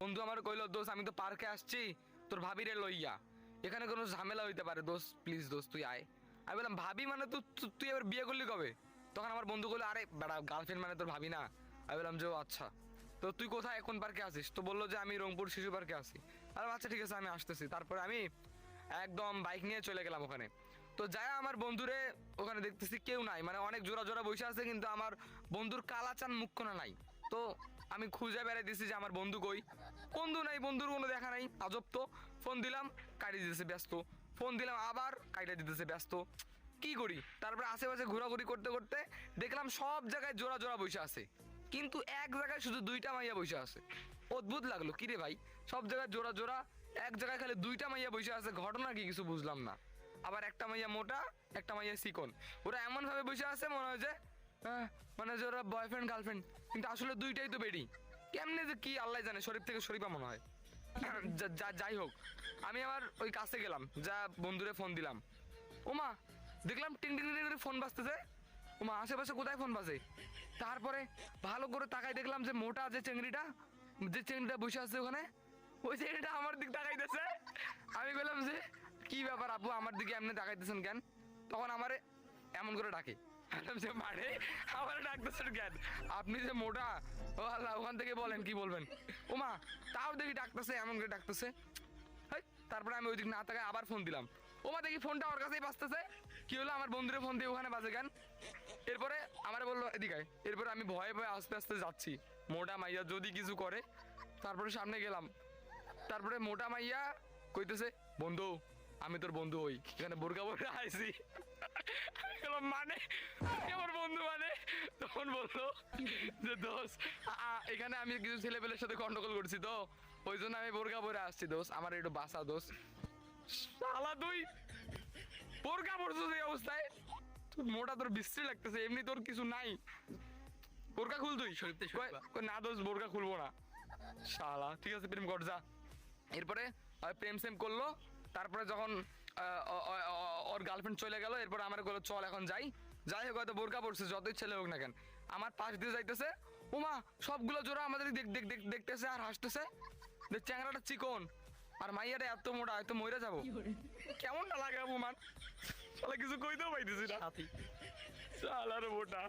বন্ধু আমার কইলো দোস্ত আমি তো পার্কে আসছি তোর ভাবিরে লইয়া, এখানে কোনো ঝামেলা হইতে পারে দোস্ত, প্লিজ দোস্ত তুই আয়। আমি বললাম ভাবি মানে তুই এবার বিয়ে করলি কবে? তখন আমার বন্ধু বললো আরে বেটা গার্লফ্রেন্ড মানে তোর ভাবি না। আমি বললাম যে ও আচ্ছা, তো তুই কোথায় কোন পার্কে আসিস? তো বললো যে আমি রংপুর শিশু পার্কে আসি। আর আচ্ছা ঠিক আছে আমি আসতেছি। তারপরে আমি একদম বাইক নিয়ে চলে গেলাম ওখানে। তো যাই আমার বন্ধুরে ওখানে দেখতেছি কেউ নাই, মানে অনেক জোড়া জোড়া বসে আছে কিন্তু আমার বন্ধুর কালাচান মুখখানা নাই। তো আমি খুঁজে বেড়াইতেছি যে আমার বন্ধু কই, বন্ধু নাই, বন্ধুর কোনো দেখা নাই। আজব তো, ফোন দিলাম কাটিয়ে দিতেছে ব্যস্ত, ফোন দিলাম আবার কাটিয়ে দিতেছে ব্যস্ত, কি করি? তারপরে আশেপাশে ঘোরাঘুরি করতে করতে দেখলাম সব জায়গায় জোড়া জোড়া বসে আছে, কিন্তু এক জায়গায় শুধু দুইটা মাইয়া বসে আছে। অদ্ভুত লাগলো, কি রে ভাই, সব জায়গায় জোড়া জোড়া, এক জায়গায় খালি দুইটা মাইয়া বসে আছে, ঘটনা কি কিছু বুঝলাম না। আবার একটা মাইয়া মোটা, একটা মাইয়া চিকন, ওরা এমন ভাবে বসে আছে মনে হয় যে মানে যে ওরা বয়ফ্রেন্ড গার্লফ্রেন্ড, কিন্তু আসলে দুইটাই তো বেডি। কেমনে যে কি আল্লাহ জানে, শরীফ থেকে শরীফা মনে হয়। যাই হোক, আমি আবার ওই কাছে গেলাম, যা বন্ধুরে ফোন দিলাম। ওমা দেখলাম টিং টিং টিং করে ফোন বাজতেছে। ওমা আশেপাশে কোথায় ফোন বাজে? তারপরে ভালো করে তাকাই দেখলাম যে মোটা যে চেংড়িটা বসে আছে ওখানে, ওই চেংড়িটা আমার দিক তাকাইতেছে। আমি বললাম যে কি ব্যাপার আপু, আমার দিকে এমনি তাকাইতেছেন কেন? তখন আমারে এমন করে ডাকে, যে মারে আমার ডাকতেছেন কেন? আপনি যে মোটা, ও আল্লাহ, ওখান থেকে বলেন কি বলবেন। ওমা তাও দেখি ডাকতেছে, এমন করে ডাকতেছে। তারপরে আমি ওই দিক না তাকায় আবার ফোন দিলাম। ওমা দেখি ফোনটা ওর কাছেই বাজতেছে। কি হলো, আমার বন্ধুরে ফোন দিয়ে ওখানে বাজে কেন? এরপরে আমার বললো এদিকে। এরপরে আমি ভয়ে ভয়ে আস্তে আস্তে যাচ্ছি, মোটা মাইয়া যদি কিছু করে। তারপরে সামনে গেলাম, তারপরে মোটা মাইয়া কইতেছে বন্ধু আমি তোর বন্ধু হই, এখানে বোরকা পরে আইছি। মানে আমার বন্ধু মানে, তখন বললো যে দোষ এখানে আমি কিছু ছেলেপেলের সাথে গন্ডগোল করছি, তো ওই জন্য আমি বোরকা পরে আসছি দোষ, আমার একটু বাসা দোষ। শালা তুই বোরকা পরছিস এই অবস্থায়? তোর মোটা তোর বিশ্রী লাগতেছে, এমনি তোর কিছু নাই, বোরকা খুল তুই। না দোষ বোরকা খুলবো না। শালা ঠিক আছে প্রেম কর যা। এরপরে প্রেম সেম করলো। তারপরে যখন ওর গার্লফ্রেন্ড চলে গেল, এরপর আমার বললো চল এখন যাই। যাই হোক হয়তো বোরকা পড়ছে, যতই ছেলে হোক না কেন, আমার পাশ দিয়ে যাইতেছে। ওমা সবগুলো জোড়া আমাদের দেখতেছে আর হাসতেছে, চ্যাংরাটা চিকন আর মাইয়াটা এত মোটা, হয়তো মরে যাবো। কেমনটা লাগে অপমান, কিছু কইতেও পাইতেছি না। শালার মোটা।